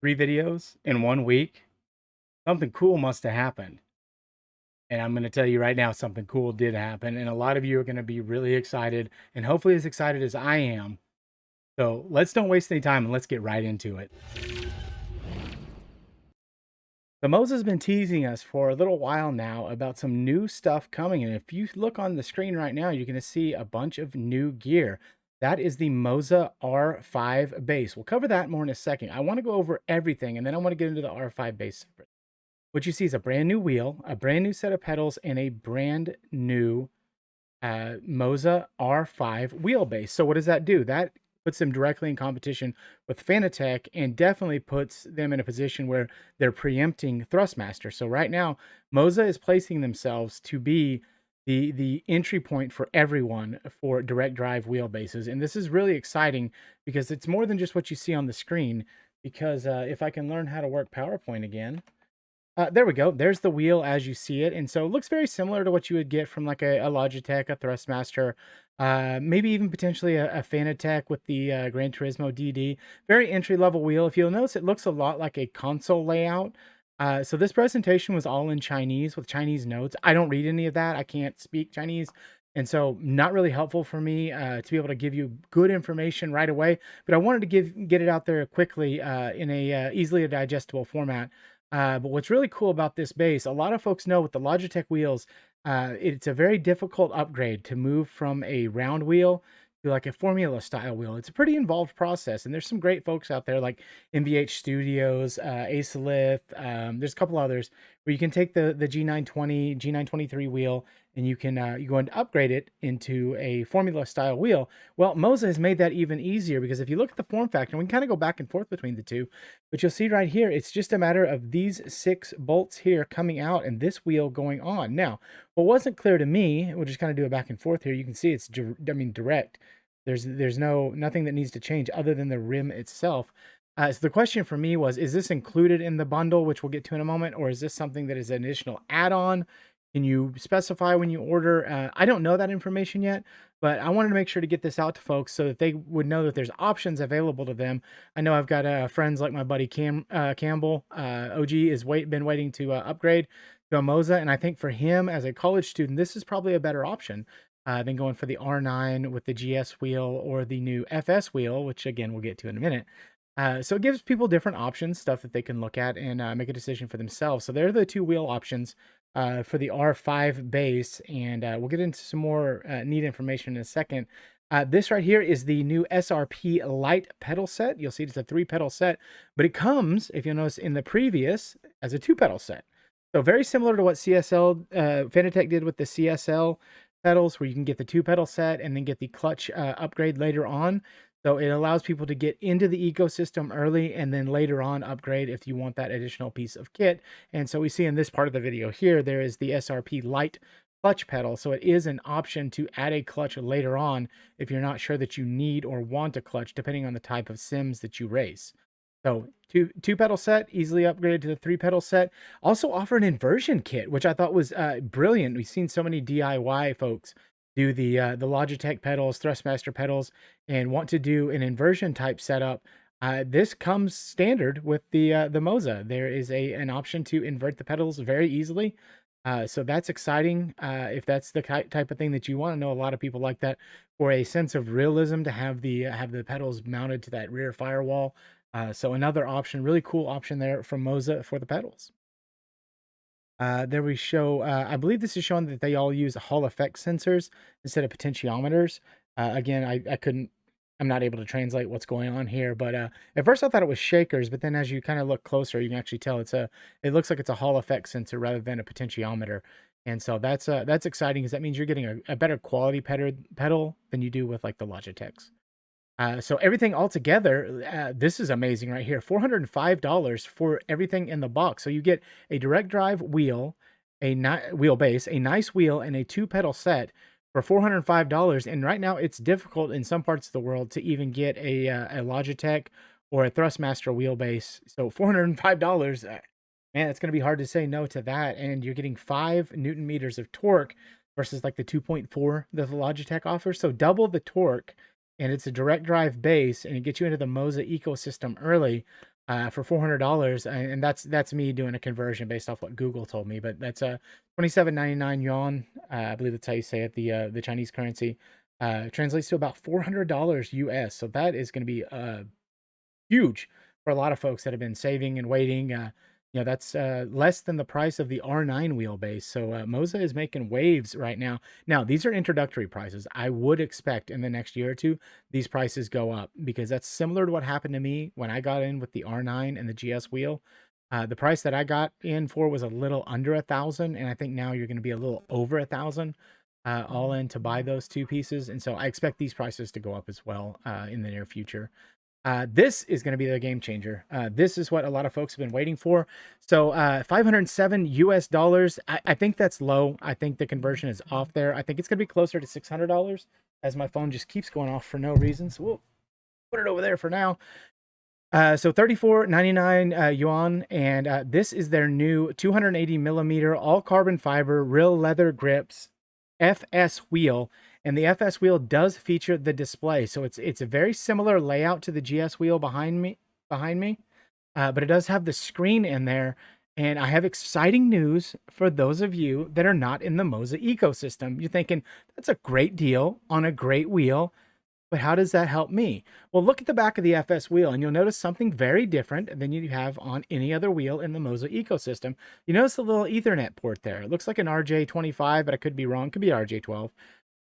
3 videos in 1 week, something cool must have happened. And I'm gonna tell you right now, something cool did happen, and a lot of you are gonna be really excited, and hopefully as excited as I am. So let's don't waste any time and let's get right into it. So Moza's been teasing us for a little while now about some new stuff coming, and if you look on the screen right now, you're gonna see a bunch of new gear. That is the Moza R5 base. We'll cover that more in a second. I wanna go over everything, and then I wanna get into the R5 base separate. What you see is a brand new wheel, a brand new set of pedals, and a brand new Moza R5 wheelbase. So what does that do? That puts them directly in competition with Fanatec and definitely puts them in a position where they're preempting Thrustmaster. So right now, Moza is placing themselves to be the entry point for everyone for direct drive wheelbases. And this is really exciting because it's more than just what you see on the screen. Because if I can learn how to work PowerPoint again, there we go. There's the wheel as you see it. And so it looks very similar to what you would get from like a Logitech, a Thrustmaster, maybe even potentially a Fanatec with the Gran Turismo DD. Very entry level wheel. If you'll notice, it looks a lot like a console layout. So this presentation was all in Chinese with Chinese notes. I don't read any of that. I can't speak Chinese. And so not really helpful for me to be able to give you good information right away. But I wanted to get it out there quickly in a easily digestible format. But what's really cool about this base, a lot of folks know with the Logitech wheels, it's a very difficult upgrade to move from a round wheel to like a formula style wheel. It's a pretty involved process, and there's some great folks out there like MVH Studios, Acelith. There's a couple others where you can take the G920, G923 wheel, and you can you go and upgrade it into a formula style wheel. Well, Moza has made that even easier because if you look at the form factor, we can kind of go back and forth between the two. But you'll see right here, it's just a matter of these 6 bolts here coming out and this wheel going on. Now, what wasn't clear to me, we'll just kind of do a back and forth here. You can see it's, direct. There's nothing that needs to change other than the rim itself. So the question for me was, is this included in the bundle, which we'll get to in a moment, or is this something that is an additional add-on? Can you specify when you order? I don't know that information yet, but I wanted to make sure to get this out to folks so that they would know that there's options available to them. I know I've got friends like my buddy Campbell. OG is been waiting to upgrade to a Moza, and I think for him as a college student, this is probably a better option than going for the R9 with the GS wheel or the new FS wheel, which again we'll get to in a minute. So it gives people different options, stuff that they can look at and make a decision for themselves. So they're the 2 wheel options for the R5 base, and we'll get into some more neat information in a second. This right here is the new SRP Lite pedal set. You'll see it's a 3 pedal set, but it comes, if you'll notice, in the previous as a 2 pedal set. So very similar to what CSL Fanatec did with the CSL pedals, where you can get the 2 pedal set and then get the clutch upgrade later on. So it allows people to get into the ecosystem early and then later on upgrade if you want that additional piece of kit. And so we see in this part of the video here, there is the SRP Lite clutch pedal. So it is an option to add a clutch later on if you're not sure that you need or want a clutch, depending on the type of sims that you race. So two pedal set, easily upgraded to the 3 pedal set. Also offer an inversion kit, which I thought was brilliant. We've seen so many DIY folks do the Logitech pedals, Thrustmaster pedals, and want to do an inversion type setup. This comes standard with the Moza. There is an option to invert the pedals very easily. So that's exciting. If that's the type of thing that you want. I know a lot of people like that for a sense of realism to have the pedals mounted to that rear firewall. So another option, really cool option there from Moza for the pedals. There we show, I believe this is showing that they all use Hall effect sensors instead of potentiometers. Again, I'm not able to translate what's going on here, but at first I thought it was shakers, but then as you kind of look closer, you can actually tell it looks like it's a Hall effect sensor rather than a potentiometer. And so that's exciting because that means you're getting a better quality pedal than you do with like the Logitechs. So everything all together, this is amazing right here. $405 for everything in the box. So you get a direct drive wheel, wheelbase, a nice wheel, and a 2 pedal set for $405. And right now it's difficult in some parts of the world to even get a Logitech or a Thrustmaster wheelbase. So $405, man, it's going to be hard to say no to that. And you're getting 5 Newton meters of torque versus like the 2.4 that the Logitech offers. So double the torque, and it's a direct drive base, and it gets you into the Moza ecosystem early. for $400, and that's me doing a conversion based off what Google told me. But that's a 27.99 yuan. I believe that's how you say it. The Chinese currency translates to about $400 US. So that is going to be huge for a lot of folks that have been saving and waiting. That's less than the price of the R9 wheelbase. So Moza is making waves right now. Now, these are introductory prices. I would expect in the next year or two, these prices go up because that's similar to what happened to me when I got in with the R9 and the GS wheel. The price that I got in for was a little under 1,000, and I think now you're going to be a little over 1,000 all in to buy those two pieces. And so I expect these prices to go up as well in the near future. This is going to be the game changer. This is what a lot of folks have been waiting for. So 507 US dollars. I think that's low. I think the conversion is off there. I think it's going to be closer to $600 as my phone just keeps going off for no reason. So we'll put it over there for now. So 34.99 yuan, and this is their new 280 millimeter all carbon fiber real leather grips FS wheel, and the FS wheel does feature the display, so it's a very similar layout to the GS wheel behind me, but it does have the screen in there. And I have exciting news for those of you that are not in the Moza ecosystem. You're thinking that's a great deal on a great wheel. But how does that help me? Well, look at the back of the FS wheel, and you'll notice something very different than you have on any other wheel in the Moza ecosystem. You notice the little Ethernet port there. It looks like an RJ25, but I could be wrong. It could be RJ12.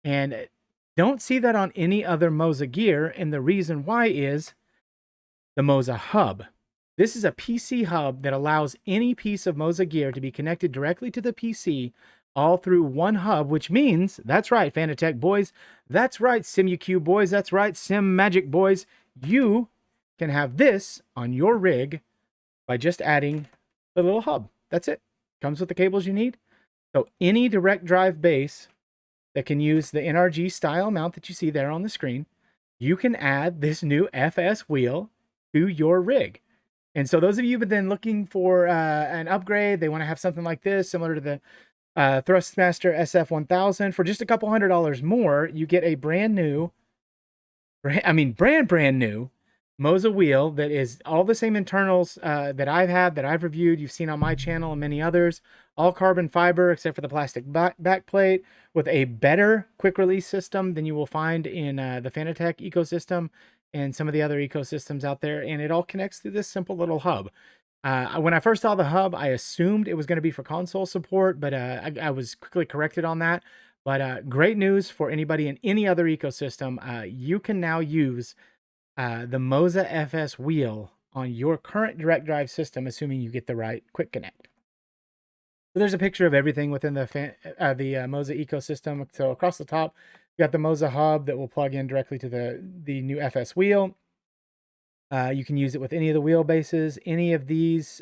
And don't see that on any other Moza gear, and the reason why is the Moza hub. This is a PC hub that allows any piece of Moza gear to be connected directly to the PC all through one hub, which means, that's right, Fanatec boys, that's right, SimuQ boys, that's right, Sim Magic boys, you can have this on your rig by just adding the little hub. That's it. Comes with the cables you need. So any direct drive base that can use the NRG style mount that you see there on the screen, you can add this new FS wheel to your rig. And so those of you who've been looking for an upgrade, they want to have something like this, similar to the Thrustmaster SF1000, for just a couple $100 more, you get a brand new Moza wheel that is all the same internals that I've had, that I've reviewed, you've seen on my channel and many others. All carbon fiber except for the plastic back plate, with a better quick release system than you will find in the Fanatec ecosystem and some of the other ecosystems out there. And it all connects through this simple little hub. When I first saw the hub, I assumed it was going to be for console support, but I was quickly corrected on that. But great news for anybody in any other ecosystem. You can now use the Moza FS wheel on your current direct drive system, assuming you get the right quick connect. So there's a picture of everything within the Moza ecosystem. So across the top, you got the Moza hub that will plug in directly to the new FS wheel. You can use it with any of the wheelbases. Any of these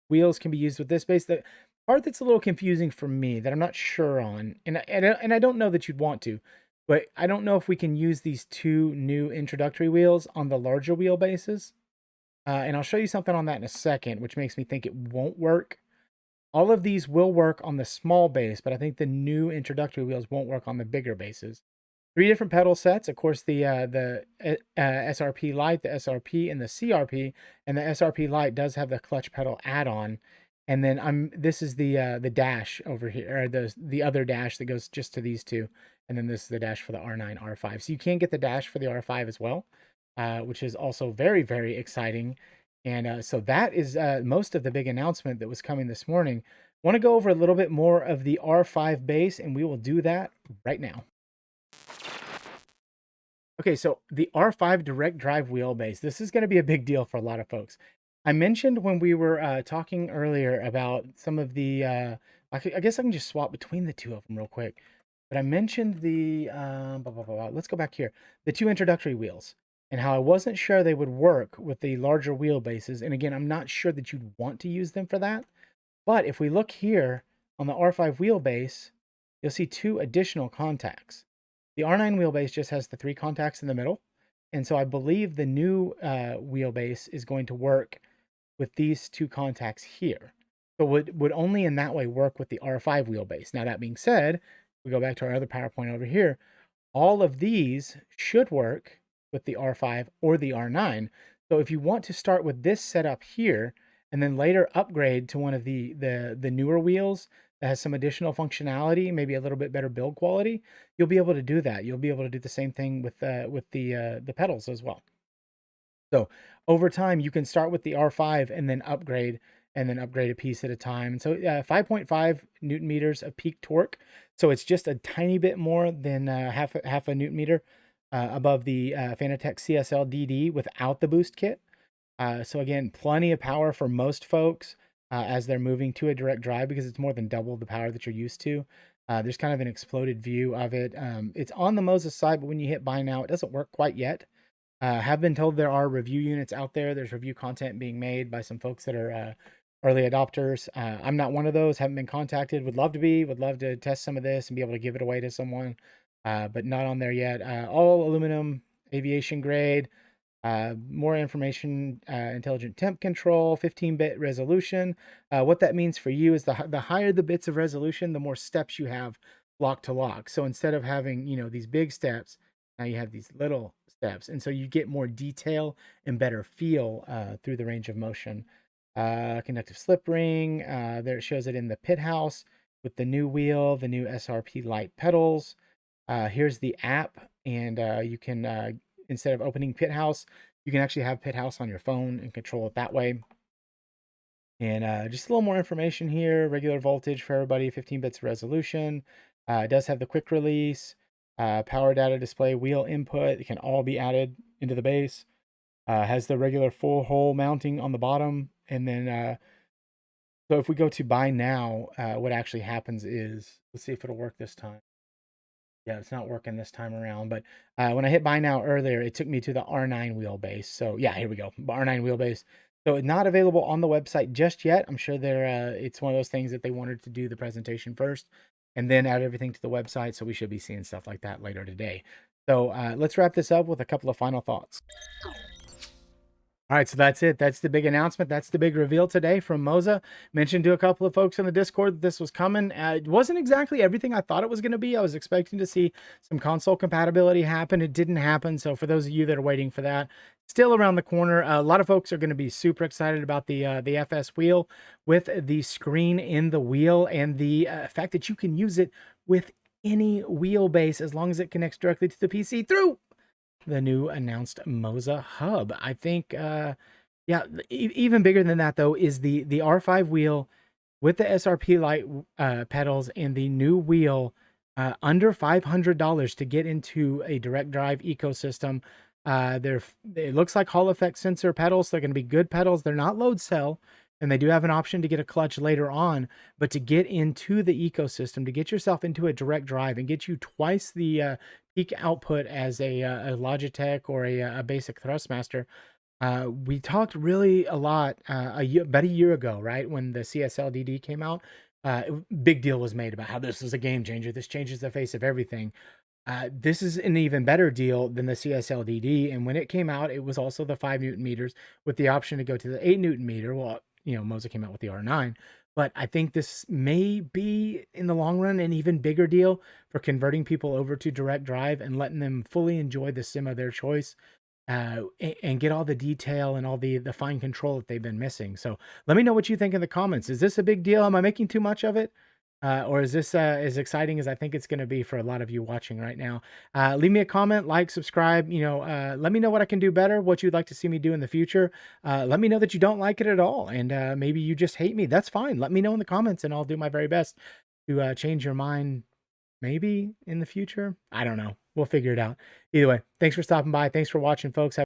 wheels can be used with this base. The part that's a little confusing for me, that I'm not sure on, and I don't know that you'd want to, but I don't know if we can use these two new introductory wheels on the larger wheelbases. And I'll show you something on that in a second, which makes me think it won't work. All of these will work on the small base, but I think the new introductory wheels won't work on the bigger bases. 3 different pedal sets, of course, the SRP Lite, the SRP, and the CRP. And the SRP Lite does have the clutch pedal add-on. And then this is the dash over here, or the other dash that goes just to these two. And then this is the dash for the R9, R5. So you can get the dash for the R5 as well, which is also very, very exciting. And so that is most of the big announcement that was coming this morning. I want to go over a little bit more of the R5 base, and we will do that right now. Okay, so the R5 direct drive wheelbase, this is going to be a big deal for a lot of folks. I mentioned when we were talking earlier about some of the, I guess I can just swap between the two of them real quick. But I mentioned the, let's go back here, the 2 introductory wheels, and how I wasn't sure they would work with the larger wheelbases. And again, I'm not sure that you'd want to use them for that. But if we look here on the R5 wheelbase, you'll see 2 additional contacts. The R9 wheelbase just has the 3 contacts in the middle. And so I believe the new wheelbase is going to work with these 2 contacts here. So would only in that way work with the R5 wheelbase. Now, that being said, we go back to our other PowerPoint over here. All of these should work with the R5 or the R9. So if you want to start with this setup here and then later upgrade to one of the newer wheels that has some additional functionality, maybe a little bit better build quality, you'll be able to do that. You'll be able to do the same thing with the pedals as well. So over time, you can start with the R5 and then upgrade a piece at a time. And so 5.5 Newton meters of peak torque. So it's just a tiny bit more than half a Newton meter above the Fanatec CSL DD without the boost kit. So again, plenty of power for most folks as they're moving to a direct drive because it's more than double the power that you're used to. There's kind of an exploded view of it. It's on the Moza side, but when you hit buy now, it doesn't work quite yet. Have been told there are review units out there. There's review content being made by some folks that are early adopters. I'm not one of those. Haven't been contacted. Would love to be. Would love to test some of this and be able to give it away to someone, but not on there yet. All aluminum, aviation grade. More information, intelligent temp control, 15-bit resolution. What that means for you is the higher the bits of resolution, the more steps you have lock to lock. So instead of having, these big steps, now you have these little steps. And so you get more detail and better feel through the range of motion. Conductive slip ring, there it shows it in the pit house with the new wheel, the new SRP Lite pedals. Here's the app, and you can instead of opening Pit House, you can actually have Pit House on your phone and control it that way. And just a little more information here. Regular voltage for everybody, 15 bits of resolution. It does have the quick release, power data display, wheel input. It can all be added into the base. Has the regular full hole mounting on the bottom. And then, so if we go to buy now, what actually happens is, let's see if it'll work this time. Yeah, it's not working this time around, but when I hit buy now earlier, it took me to the R9 wheelbase. So yeah, here we go, R9 wheelbase. So it's not available on the website just yet. I'm sure it's one of those things that they wanted to do the presentation first and then add everything to the website. So we should be seeing stuff like that later today. So let's wrap this up with a couple of final thoughts. All right, so that's it. That's the big announcement. That's the big reveal today from Moza. Mentioned to a couple of folks in the Discord that this was coming. It wasn't exactly everything I thought it was going to be. I was expecting to see some console compatibility happen. It didn't happen. So for those of you that are waiting for that, still around the corner. A lot of folks are going to be super excited about the FS wheel with the screen in the wheel and the fact that you can use it with any wheelbase as long as it connects directly to the PC through the new announced Moza hub. I think, yeah, even bigger than that though is the R5 wheel with the SRP Lite pedals and the new wheel under $500 to get into a direct drive ecosystem. It looks like Hall effect sensor pedals. They're going to be good pedals. They're not load cell, and they do have an option to get a clutch later on. But to get into the ecosystem, to get yourself into a direct drive and get you twice the peak output as a Logitech or a basic Thrustmaster. We talked really a lot about a year ago, right? When the CSL DD came out, big deal was made about how this is a game changer. This changes the face of everything. This is an even better deal than the CSL DD. And when it came out, it was also the 5 Newton meters with the option to go to the 8 Newton meter. Well, Moza came out with the R9. But I think this may be, in the long run, an even bigger deal for converting people over to direct drive and letting them fully enjoy the sim of their choice and get all the detail and all the fine control that they've been missing. So let me know what you think in the comments. Is this a big deal? Am I making too much of it? Or is this as exciting as I think it's going to be for a lot of you watching right now? Leave me a comment, like, subscribe. Let me know what I can do better, what you'd like to see me do in the future. Let me know that you don't like it at all, and maybe you just hate me. That's fine. Let me know in the comments, and I'll do my very best to change your mind. Maybe in the future. I don't know. We'll figure it out. Either way, thanks for stopping by. Thanks for watching, folks.